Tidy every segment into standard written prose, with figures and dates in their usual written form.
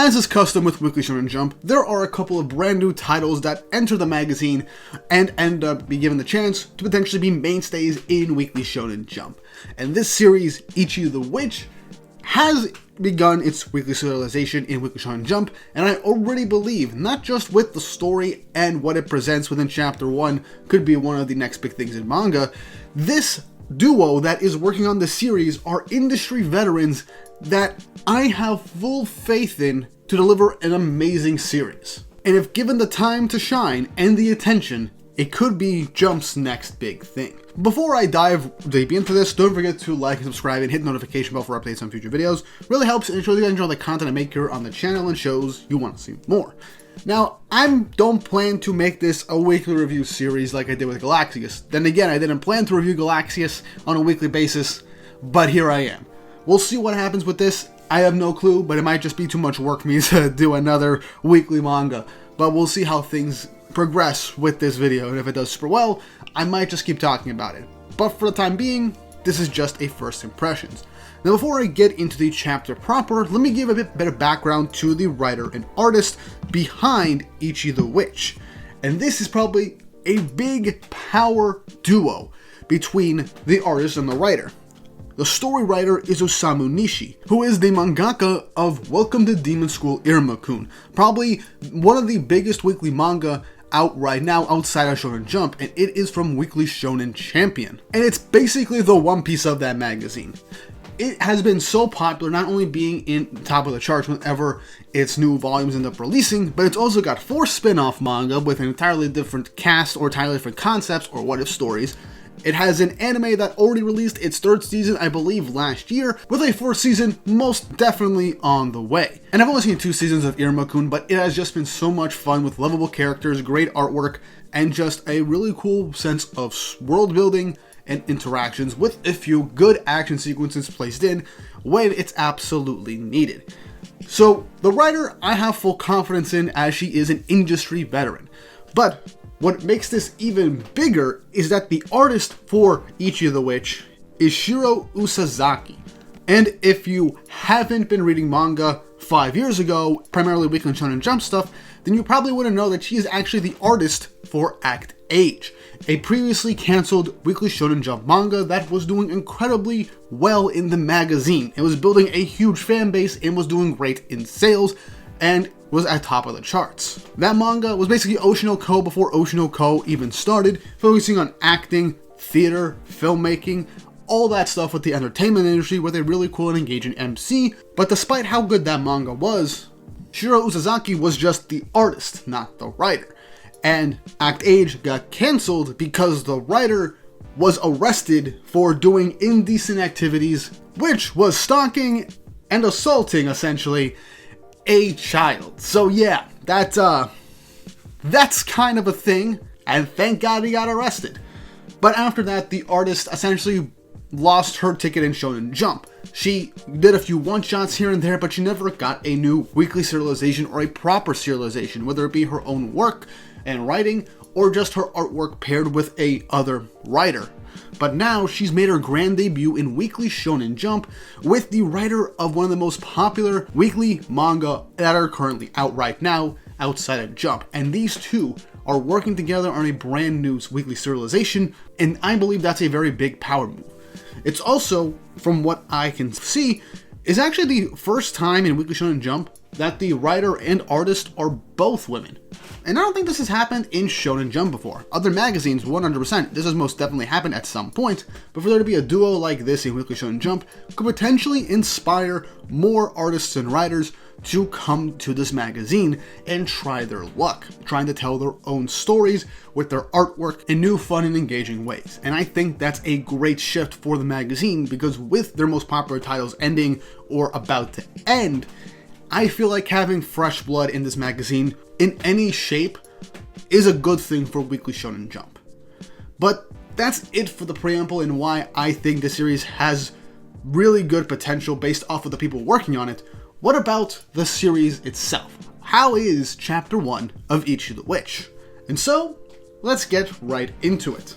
As is custom with Weekly Shonen Jump, there are a couple of brand new titles that enter the magazine and end up being given the chance to potentially be mainstays in Weekly Shonen Jump. And this series, Ichi the Witch, has begun its weekly serialization in Weekly Shonen Jump, and I already believe, not just with the story and what it presents within Chapter 1 could be one of the next big things in manga, this duo that is working on the series are industry veterans that I have full faith in to deliver an amazing series. And if given the time to shine and the attention, it could be Jump's next big thing. Before I dive deep into this, don't forget to like and subscribe and hit the notification bell for updates on future videos. Really helps and ensures you guys enjoy the content I make here on the channel and shows you want to see more. Now, I don't plan to make this a weekly review series like I did with Galaxius. Then again, I didn't plan to review Galaxius on a weekly basis, but here I am. We'll see what happens with this. I have no clue, but it might just be too much work for me to do another weekly manga. But we'll see how things progress with this video, and if it does super well, I might just keep talking about it. But for the time being, this is just a first impressions. Now before I get into the chapter proper, let me give a bit of background to the writer and artist behind Ichi the Witch. And this is probably a big power duo between the artist and the writer. The story writer is Osamu Nishi, who is the mangaka of Welcome to Demon School Iruma-kun, probably one of the biggest weekly manga out right now outside of Shonen Jump, and it is from Weekly Shonen Champion. And it's basically the One Piece of that magazine. It has been so popular, not only being in top of the charts whenever its new volumes end up releasing, but it's also got 4 spin-off manga with an entirely different cast or entirely different concepts or what-if stories. It has an anime that already released its 3rd season, I believe, last year, with a 4th season most definitely on the way. And I've only seen 2 seasons of Iruma-kun, but it has just been so much fun with lovable characters, great artwork, and just a really cool sense of world building and interactions with a few good action sequences placed in when it's absolutely needed. So the writer I have full confidence in, as she is an industry veteran. But what makes this even bigger is that the artist for Ichi the Witch is Shiro Usazaki. And if you haven't been reading manga 5 years ago, primarily Weekly Shonen Jump stuff, then you probably wouldn't know that she is actually the artist for Act Age, a previously cancelled Weekly Shonen Jump manga that was doing incredibly well in the magazine. It was building a huge fan base and was doing great in sales, and was at top of the charts. That manga was basically Oshinoko before Oshinoko even started, focusing on acting, theater, filmmaking, all that stuff with the entertainment industry with a really cool and engaging MC. But despite how good that manga was, Shiro Usazaki was just the artist, not the writer. And Act Age got cancelled because the writer was arrested for doing indecent activities, which was stalking and assaulting, essentially, a child. So yeah, that's kind of a thing, and thank God he got arrested. But after that, the artist essentially lost her ticket in Shonen Jump. She did a few one-shots here and there, but she never got a new weekly serialization or a proper serialization, whether it be her own work and writing, or just her artwork paired with a other writer. But now she's made her grand debut in Weekly Shonen Jump with the writer of one of the most popular weekly manga that are currently out right now outside of Jump. And these two are working together on a brand new weekly serialization, and I believe that's a very big power move. It's also, from what I can see, is actually the first time in Weekly Shonen Jump that the writer and artist are both women. And I don't think this has happened in Shonen Jump before. Other magazines, 100%, this has most definitely happened at some point, but for there to be a duo like this in Weekly Shonen Jump could potentially inspire more artists and writers to come to this magazine and try their luck, trying to tell their own stories with their artwork in new, fun, and engaging ways. And I think that's a great shift for the magazine, because with their most popular titles ending or about to end, I feel like having fresh blood in this magazine in any shape is a good thing for Weekly Shonen Jump. But that's it for the preamble and why I think the series has really good potential based off of the people working on it. What about the series itself? How is Chapter 1 of Ichi the Witch? And so, let's get right into it.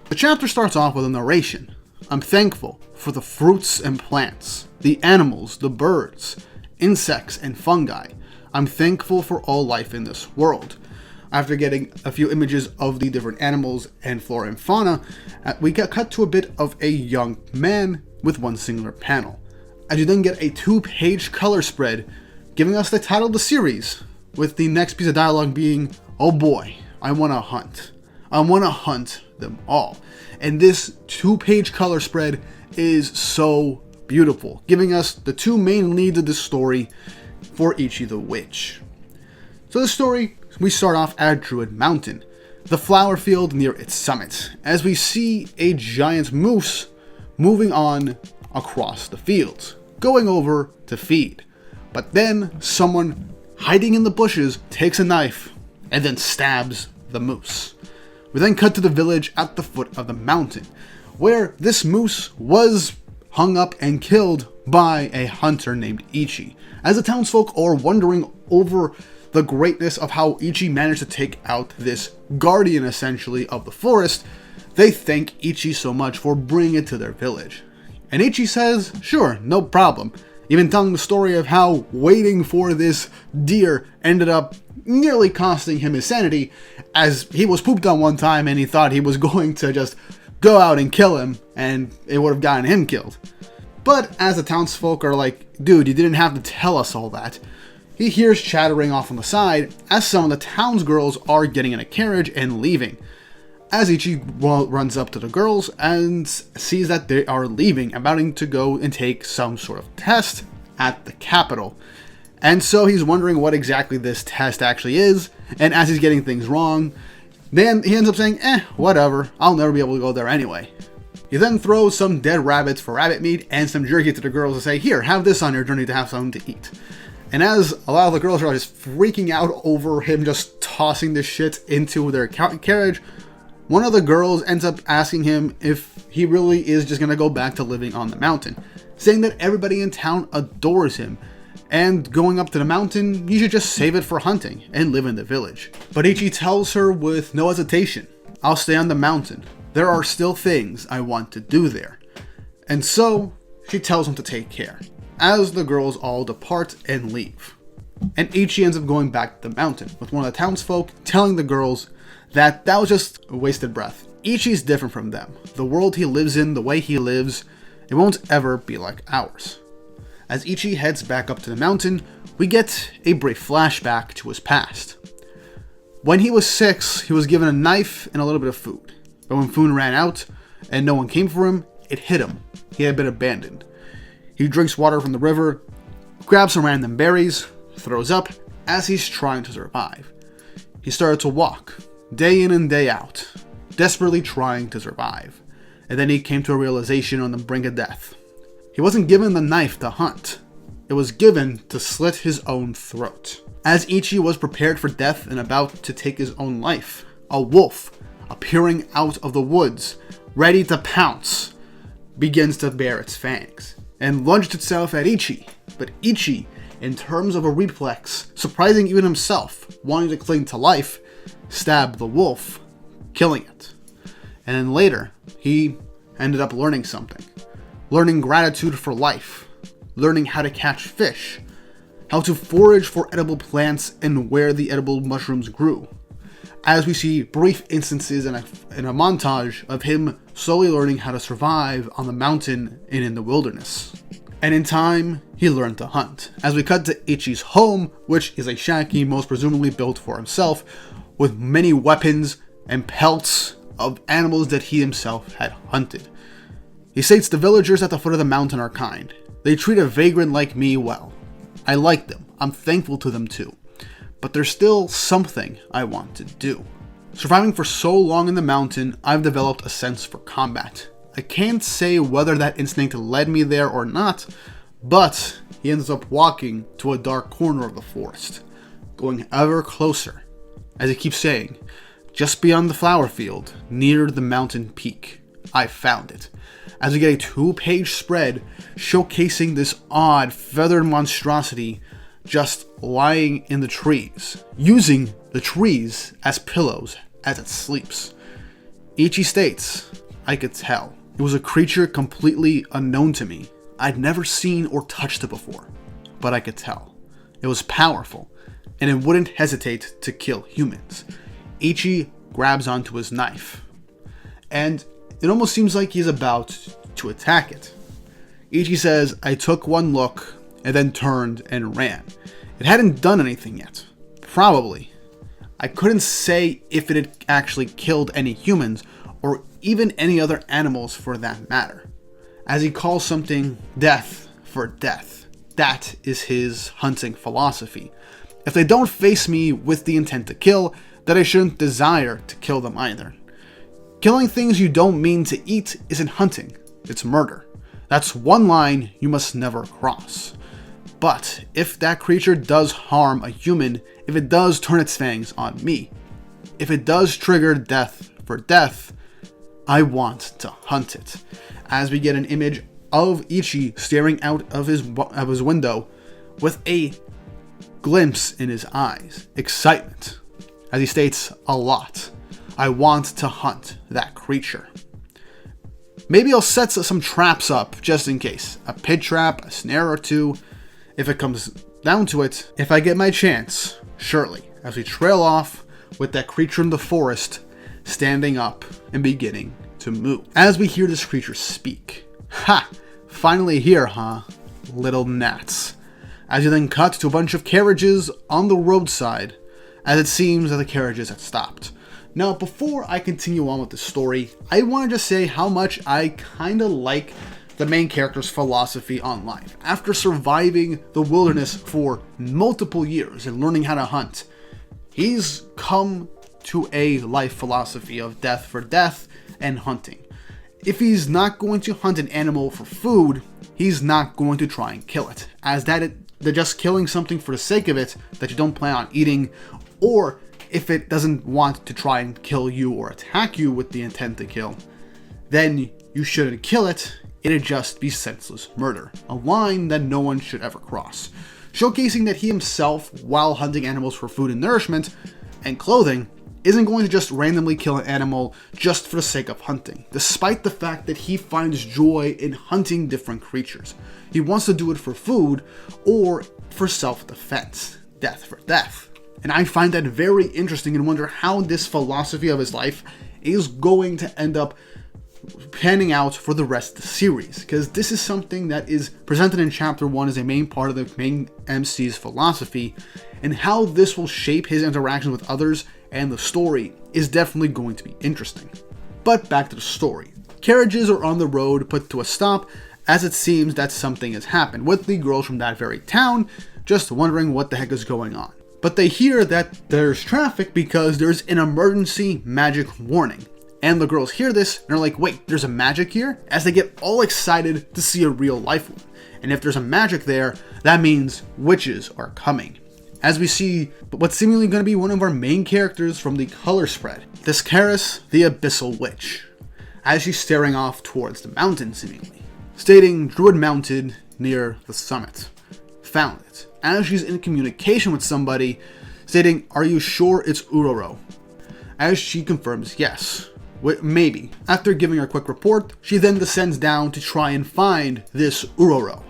The chapter starts off with a narration. I'm thankful for the fruits and plants, the animals, the birds, insects, and fungi. I'm thankful for all life in this world. After getting a few images of the different animals and flora and fauna, we got cut to a bit of a young man with one singular panel. As you then get a 2-page color spread, giving us the title of the series, with the next piece of dialogue being, "Oh boy, I want to hunt. I want to hunt them all." And this 2-page color spread is so beautiful, giving us the two main leads of the story for Ichi the Witch. So the story, we start off at Druid Mountain, the flower field near its summit, as we see a giant moose moving on across the fields, going over to feed. But then someone hiding in the bushes takes a knife and then stabs the moose. We then cut to the village at the foot of the mountain, where this moose was hung up and killed by a hunter named Ichi. As the townsfolk are wondering over the greatness of how Ichi managed to take out this guardian, essentially, of the forest, they thank Ichi so much for bringing it to their village. And Ichi says, sure, no problem, even telling the story of how waiting for this deer ended up nearly costing him his sanity, as he was pooped on one time and he thought he was going to just go out and kill him, and it would have gotten him killed. But as the townsfolk are like, dude, you didn't have to tell us all that, he hears chattering off on the side as some of the townsgirls are getting in a carriage and leaving. As Ichi runs up to the girls and sees that they are leaving, about to go and take some sort of test at the capital. And so he's wondering what exactly this test actually is, and as he's getting things wrong, then he ends up saying, whatever, I'll never be able to go there anyway. He then throws some dead rabbits for rabbit meat and some jerky to the girls to say, here, have this on your journey to have something to eat. And as a lot of the girls are just freaking out over him just tossing this shit into their carriage, one of the girls ends up asking him if he really is just going to go back to living on the mountain, saying that everybody in town adores him, and going up to the mountain, he should just save it for hunting and live in the village. But Ichi tells her with no hesitation, I'll stay on the mountain. There are still things I want to do there. And so, she tells him to take care, as the girls all depart and leave. And Ichi ends up going back to the mountain, with one of the townsfolk telling the girls that was just a wasted breath. Ichi's different from them. The world he lives in, the way he lives, it won't ever be like ours. As Ichi heads back up to the mountain, we get a brief flashback to his past. When he was 6, he was given a knife and a little bit of food. But when food ran out and no one came for him, it hit him. He had been abandoned. He drinks water from the river, grabs some random berries, throws up as he's trying to survive. He started to walk, day in and day out, desperately trying to survive. And then he came to a realization on the brink of death. He wasn't given the knife to hunt. It was given to slit his own throat. As Ichi was prepared for death and about to take his own life, a wolf, appearing out of the woods, ready to pounce, begins to bare its fangs, and lunged itself at Ichi. But Ichi, in terms of a reflex, surprising even himself, wanting to cling to life, stabbed the wolf, killing it. And then later, he ended up learning something. Learning gratitude for life, learning how to catch fish, how to forage for edible plants and where the edible mushrooms grew. As we see brief instances in a montage of him slowly learning how to survive on the mountain and in the wilderness. And in time, he learned to hunt. As we cut to Ichi's home, which is a shack he most presumably built for himself, with many weapons and pelts of animals that he himself had hunted. He states the villagers at the foot of the mountain are kind. They treat a vagrant like me well. I like them. I'm thankful to them too. But there's still something I want to do. Surviving for so long in the mountain, I've developed a sense for combat. I can't say whether that instinct led me there or not, but he ends up walking to a dark corner of the forest, going ever closer, as he keeps saying, just beyond the flower field, near the mountain peak. I found it. As we get a 2-page spread showcasing this odd feathered monstrosity just lying in the trees, using the trees as pillows as it sleeps. Ichi states, I could tell. It was a creature completely unknown to me. I'd never seen or touched it before. but I could tell. It was powerful, and it wouldn't hesitate to kill humans. Ichi grabs onto his knife, and it almost seems like he's about to attack it. Ichi says, I took one look and then turned and ran. It hadn't done anything yet. Probably. I couldn't say if it had actually killed any humans or even any other animals for that matter. As he calls something death for death. That is his hunting philosophy. If they don't face me with the intent to kill, then I shouldn't desire to kill them either. Killing things you don't mean to eat isn't hunting, it's murder. That's one line you must never cross. But if that creature does harm a human, if it does turn its fangs on me, if it does trigger death for death, I want to hunt it. As we get an image of Ichi staring out of his window with a glimpse in his eyes, excitement, as he states a lot. I want to hunt that creature. Maybe I'll set some traps up just in case. A pit trap, a snare or two. If it comes down to it, if I get my chance, surely, as we trail off with that creature in the forest standing up and beginning to move. As we hear this creature speak. Ha! Finally here, huh? Little gnats. As you then cut to a bunch of carriages on the roadside, as it seems that the carriages had stopped. Now, before I continue on with the story, I want to just say how much I kind of like the main character's philosophy on life. After surviving the wilderness for multiple years and learning how to hunt, he's come to a life philosophy of death for death and hunting. If he's not going to hunt an animal for food, he's not going to try and kill it, as they're just killing something for the sake of it that you don't plan on eating, or if it doesn't want to try and kill you or attack you with the intent to kill, then you shouldn't kill it. It'd just be senseless murder, a line that no one should ever cross. Showcasing that he himself, while hunting animals for food and nourishment and clothing, isn't going to just randomly kill an animal just for the sake of hunting, despite the fact that he finds joy in hunting different creatures. He wants to do it for food or for self-defense, death for death. And I find that very interesting and wonder how this philosophy of his life is going to end up panning out for the rest of the series, because this is something that is presented in chapter 1 as a main part of the main MC's philosophy, and how this will shape his interaction with others and the story is definitely going to be interesting. But back to the story. Carriages are on the road put to a stop, as it seems that something has happened, with the girls from that very town just wondering what the heck is going on. But they hear that there's traffic because there's an emergency magic warning. And the girls hear this and are like, wait, there's a magic here? As they get all excited to see a real life one. And if there's a magic there, that means witches are coming. As we see what's seemingly going to be one of our main characters from the color spread, Descaris, the Abyssal Witch, as she's staring off towards the mountain seemingly, stating Druid Mounted near the summit. Found it. As she's in communication with somebody, stating, are you sure it's Uroro? As she confirms yes. Maybe. After giving her a quick report, she then descends down to try and find this Uroro,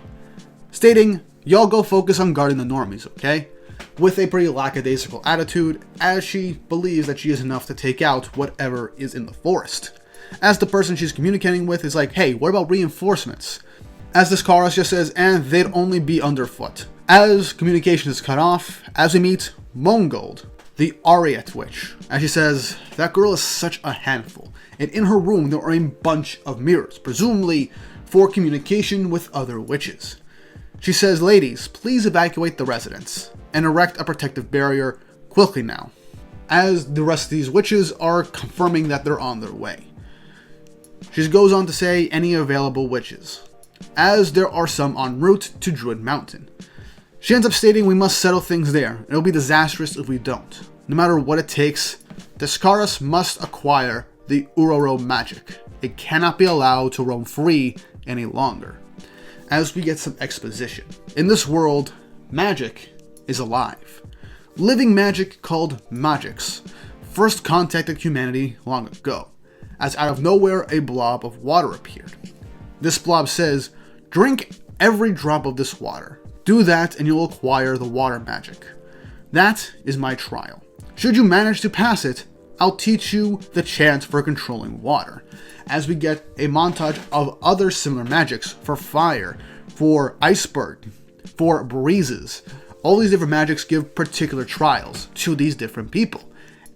stating, y'all go focus on guarding the normies, okay? With a pretty lackadaisical attitude, as she believes that she is enough to take out whatever is in the forest. As the person she's communicating with is like, hey, what about reinforcements? As this Karas just says, and they'd only be underfoot. As communication is cut off, as we meet Mongold, the Ariat Witch, as she says, that girl is such a handful, and in her room there are a bunch of mirrors, presumably for communication with other witches. She says, ladies, please evacuate the residence, and erect a protective barrier quickly now, as the rest of these witches are confirming that they're on their way. She goes on to say any available witches, as there are some en route to Druid Mountain. She ends up stating we must settle things there. It'll be disastrous if we don't. No matter what it takes, Descaris must acquire the Uroro magic. It cannot be allowed to roam free any longer. As we get some exposition. In this world, magic is alive. Living magic called magics first contacted humanity long ago, as out of nowhere a blob of water appeared. This blob says, drink every drop of this water. Do that and you'll acquire the water magic. That is my trial. Should you manage to pass it, I'll teach you the chance for controlling water, as we get a montage of other similar magics for fire, for iceberg, for breezes. All these different magics give particular trials to these different people,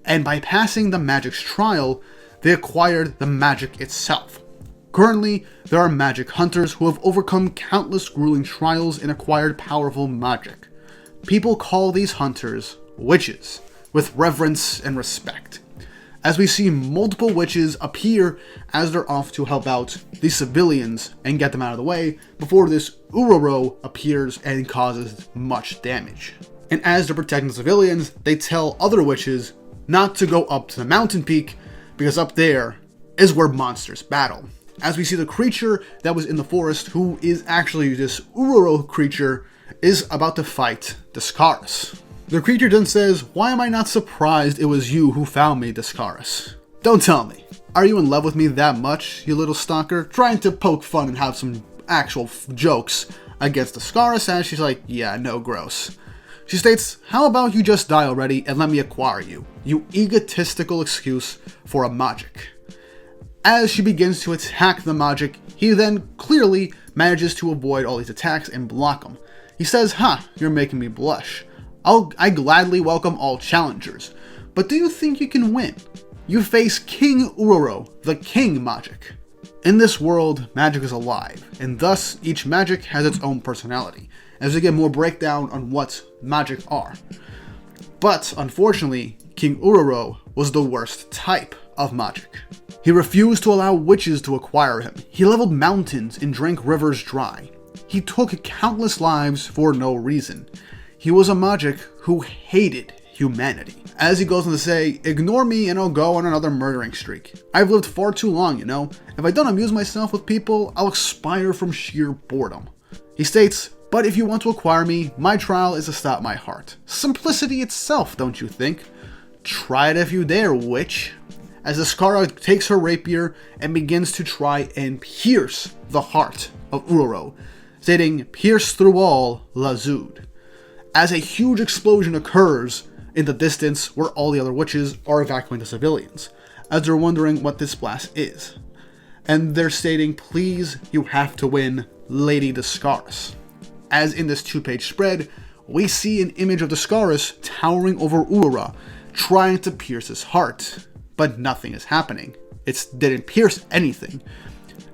and by passing the magic's trial, they acquired the magic itself. Currently, there are magic hunters who have overcome countless grueling trials and acquired powerful magic. People call these hunters witches, with reverence and respect, as we see multiple witches appear as they're off to help out the civilians and get them out of the way before this Uroro appears and causes much damage. And as they're protecting the civilians, they tell other witches not to go up to the mountain peak because up there is where monsters battle. As we see the creature that was in the forest, who is actually this Uroro creature, is about to fight Discaris. The creature then says, "Why am I not surprised it was you who found me, Discaris? Don't tell me. Are you in love with me that much, you little stalker?" Trying to poke fun and have some actual jokes against Discaris, as she's like, "Yeah, no, gross." She states, "How about you just die already and let me acquire you, you egotistical excuse for a magic." As she begins to attack the magic, he then clearly manages to avoid all these attacks and block them. He says, "You're making me blush. I gladly welcome all challengers, but do you think you can win? You face King Uroro, the king magic." In this world, magic is alive, and thus each magic has its own personality, as we get more breakdown on what magic are. But unfortunately, King Uroro was the worst type of magic. He refused to allow witches to acquire him. He leveled mountains and drank rivers dry. He took countless lives for no reason. He was a magic who hated humanity. As he goes on to say, "Ignore me and I'll go on another murdering streak. I've lived far too long, you know. If I don't amuse myself with people, I'll expire from sheer boredom." He states, "But if you want to acquire me, my trial is to stop my heart." Simplicity itself, don't you think? Try it if you dare, witch. As Discara takes her rapier and begins to try and pierce the heart of Uroro, stating, "Pierce through all, Lazud." As a huge explosion occurs in the distance where all the other witches are evacuating the civilians, as they're wondering what this blast is. And they're stating, "Please, you have to win, Lady Discaris." As in this 2-page spread, we see an image of Discaris towering over Urora, trying to pierce his heart, but nothing is happening. It didn't pierce anything.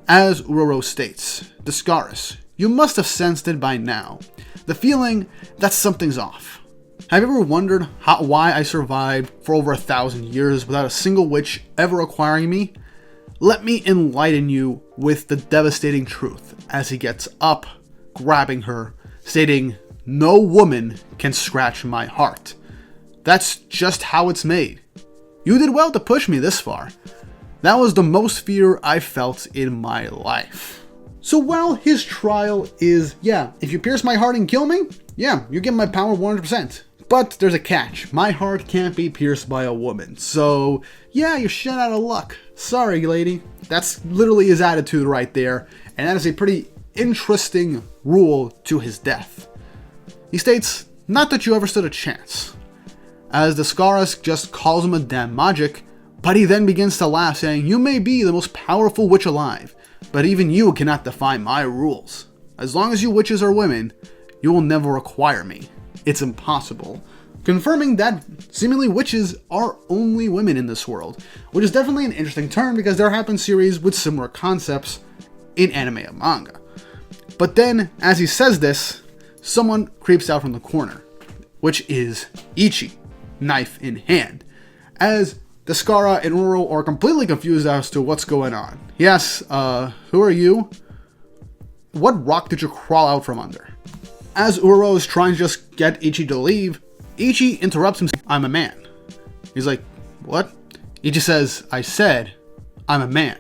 As Uroro states, "Discaris, you must have sensed it by now. The feeling that something's off. Have you ever wondered why I survived for over 1,000 years without a single witch ever acquiring me? Let me enlighten you with the devastating truth," as he gets up, grabbing her, stating, "No woman can scratch my heart. That's just how it's made. You did well to push me this far. That was the most fear I felt in my life." So while his trial is, if you pierce my heart and kill me, you get my power 100%. But there's a catch. My heart can't be pierced by a woman. So, you're shit out of luck. Sorry, lady. That's literally his attitude right there. And that is a pretty interesting rule to his death. He states, "Not that you ever stood a chance." As Discaris just calls him a damn magic, but he then begins to laugh, saying, "You may be the most powerful witch alive, but even you cannot defy my rules. As long as you witches are women, you will never acquire me. It's impossible." Confirming that seemingly witches are only women in this world, which is definitely an interesting turn because there have been series with similar concepts in anime and manga. But then, as he says this, someone creeps out from the corner, which is Ichi, knife in hand, as Discara and Uroro are completely confused as to what's going on. He asks, "Who are you? What rock did you crawl out from under?" As Uroro is trying to just get Ichi to leave, Ichi interrupts him, "I'm a man." He's like, "What?" Ichi says, "I said, I'm a man."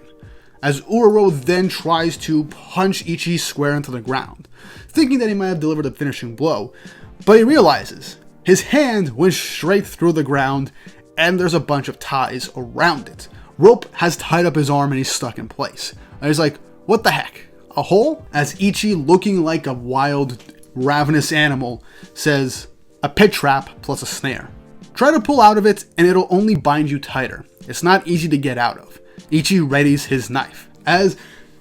As Uroro then tries to punch Ichi square into the ground, thinking that he might have delivered a finishing blow, but he realizes his hand went straight through the ground and there's a bunch of ties around it. Rope has tied up his arm and he's stuck in place. And he's like, "What the heck? A hole?" As Ichi, looking like a wild ravenous animal says, "A pit trap plus a snare. Try to pull out of it and it'll only bind you tighter. It's not easy to get out of." Ichi readies his knife as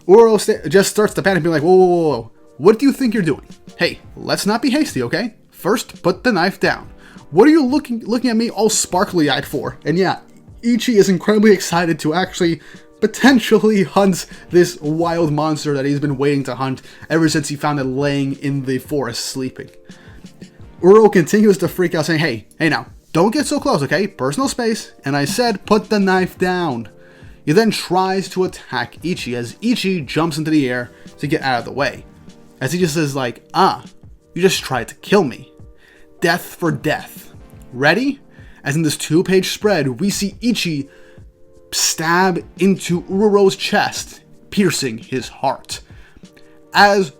Uro just starts to panic, being like, "Whoa, whoa, whoa, whoa. What do you think you're doing? Hey, let's not be hasty, okay? First, put the knife down. What are you looking at me all sparkly-eyed for?" And yeah, Ichi is incredibly excited to actually potentially hunt this wild monster that he's been waiting to hunt ever since he found it laying in the forest sleeping. Uro continues to freak out, saying, hey now, don't get so close, okay? Personal space, and I said put the knife down. He then tries to attack Ichi as Ichi jumps into the air to get out of the way. As he just says like, you just tried to kill me. Death for death. Ready? As in this 2-page spread, we see Ichi stab into Uro's chest, piercing his heart. As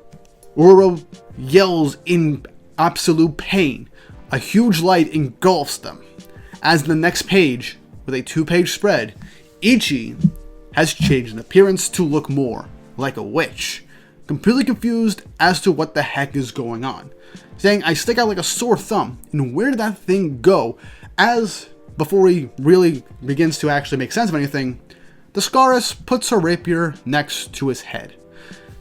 Uro yells in absolute pain, a huge light engulfs them. As the next page, with a 2-page spread, Ichi has changed in appearance to look more like a witch, completely confused as to what the heck is going on, saying, I stick out like a sore thumb, and where did that thing go? As, before he really begins to actually make sense of anything, Dascaris puts her rapier next to his head,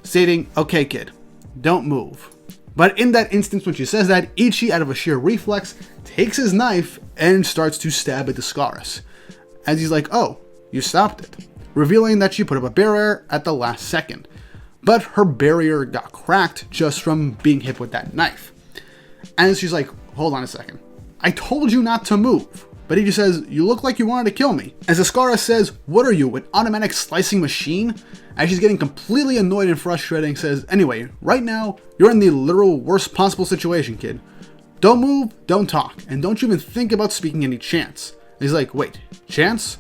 stating, okay kid, don't move. But in that instance when she says that, Ichi, out of a sheer reflex, takes his knife and starts to stab at Dascaris. As he's like, oh, you stopped it, revealing that she put up a barrier at the last second. But her barrier got cracked just from being hit with that knife. And she's like, hold on a second. I told you not to move. But he just says, you look like you wanted to kill me. As Dascaris says, what are you, an automatic slicing machine? As she's getting completely annoyed and frustrated, says, anyway, right now, you're in the literal worst possible situation, kid. Don't move, don't talk, and don't you even think about speaking any chance. And he's like, wait, chance?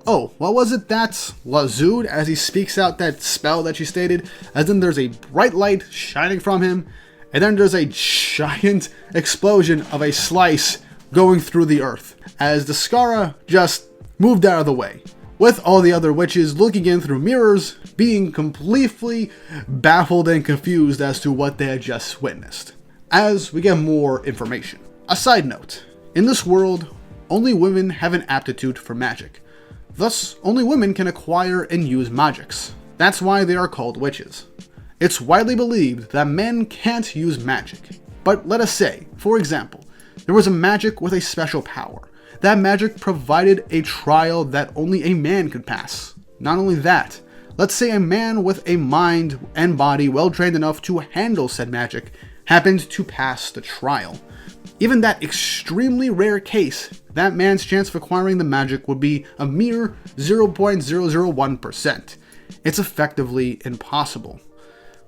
Oh, what was it that's Lazud, as he speaks out that spell that she stated, as then there's a bright light shining from him, and then there's a giant explosion of a slice going through the earth, as Dascara just moved out of the way, with all the other witches looking in through mirrors, being completely baffled and confused as to what they had just witnessed. As we get more information. A side note, in this world, only women have an aptitude for magic. Thus, only women can acquire and use magics. That's why they are called witches. It's widely believed that men can't use magic. But let us say, for example, there was a magic with a special power. That magic provided a trial that only a man could pass. Not only that, let's say a man with a mind and body well trained enough to handle said magic happened to pass the trial. Even that extremely rare case, that man's chance of acquiring the magic would be a mere 0.001%. It's effectively impossible.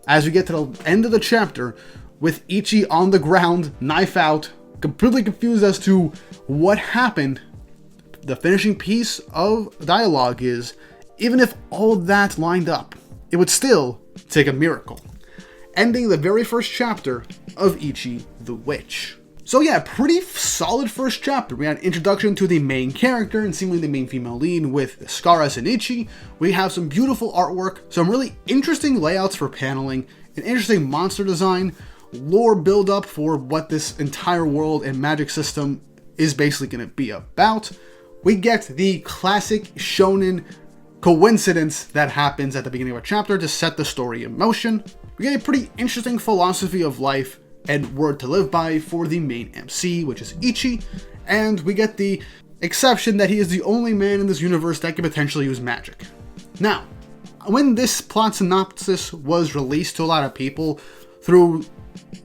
As we get to the end of the chapter, with Ichi on the ground, knife out, completely confused as to what happened, the finishing piece of dialogue is, even if all that lined up, it would still take a miracle. Ending the very first chapter of Ichi the Witch. So yeah, pretty solid first chapter. We had an introduction to the main character and seemingly the main female lead with Dascaris and Ichi. We have some beautiful artwork, some really interesting layouts for paneling, an interesting monster design, lore build up for what this entire world and magic system is basically going to be about. We get the classic shonen coincidence that happens at the beginning of a chapter to set the story in motion. We get a pretty interesting philosophy of life and word to live by for the main MC, which is Ichi, and we get the exception that he is the only man in this universe that can potentially use magic. Now, when this plot synopsis was released to a lot of people through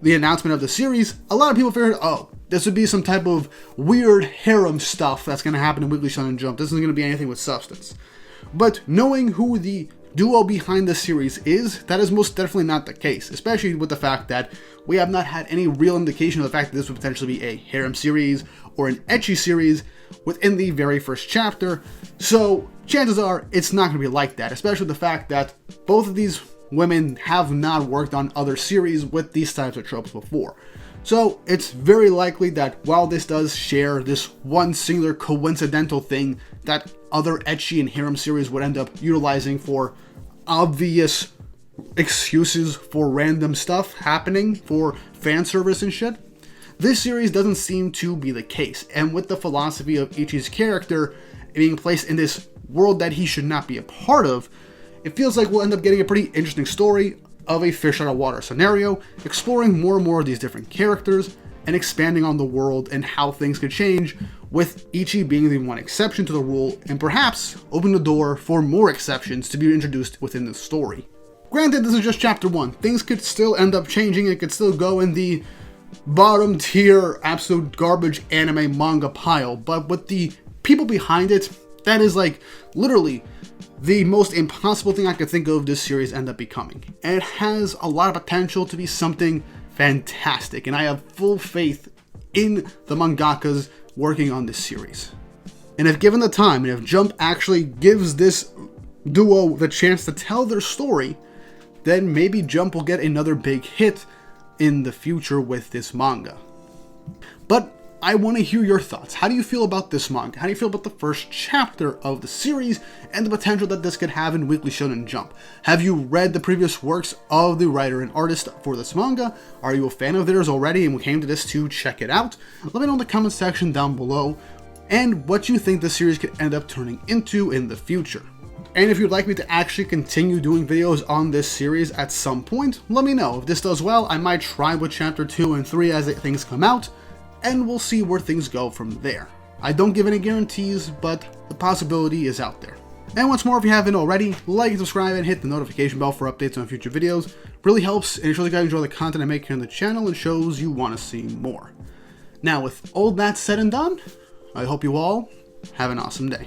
the announcement of the series, a lot of people figured, oh, this would be some type of weird harem stuff that's going to happen in Weekly Shonen Jump. This isn't going to be anything with substance. But knowing who the duo behind the series is, that is most definitely not the case, especially with the fact that we have not had any real indication of the fact that this would potentially be a harem series or an ecchi series within the very first chapter. So chances are it's not going to be like that, especially the fact that both of these women have not worked on other series with these types of tropes before. So it's very likely that while this does share this one singular coincidental thing that other ecchi and harem series would end up utilizing for obvious excuses for random stuff happening, for fan service and shit. This series doesn't seem to be the case, and with the philosophy of Ichi's character being placed in this world that he should not be a part of, it feels like we'll end up getting a pretty interesting story of a fish out of water scenario, exploring more and more of these different characters, and expanding on the world and how things could change, with Ichi being the one exception to the rule, and perhaps open the door for more exceptions to be introduced within the story. Granted, this is just chapter 1. Things could still end up changing. It could still go in the bottom tier, absolute garbage anime manga pile, but with the people behind it, that is like literally the most impossible thing I could think of this series end up becoming. And it has a lot of potential to be something fantastic, and I have full faith in the mangakas working on this series. And if given the time, and if Jump actually gives this duo the chance to tell their story, then maybe Jump will get another big hit in the future with this manga. But I want to hear your thoughts. How do you feel about this manga? How do you feel about the first chapter of the series and the potential that this could have in Weekly Shonen Jump? Have you read the previous works of the writer and artist for this manga? Are you a fan of theirs already and came to this to check it out? Let me know in the comment section down below, and what you think the series could end up turning into in the future. And if you'd like me to actually continue doing videos on this series at some point, let me know. If this does well, I might try with chapter 2 and 3 as things come out, and we'll see where things go from there. I don't give any guarantees, but the possibility is out there. And once more, if you haven't already, like and subscribe and hit the notification bell for updates on future videos. Really helps, and it shows you guys enjoy the content I make here on the channel and shows you want to see more. Now, with all that said and done, I hope you all have an awesome day.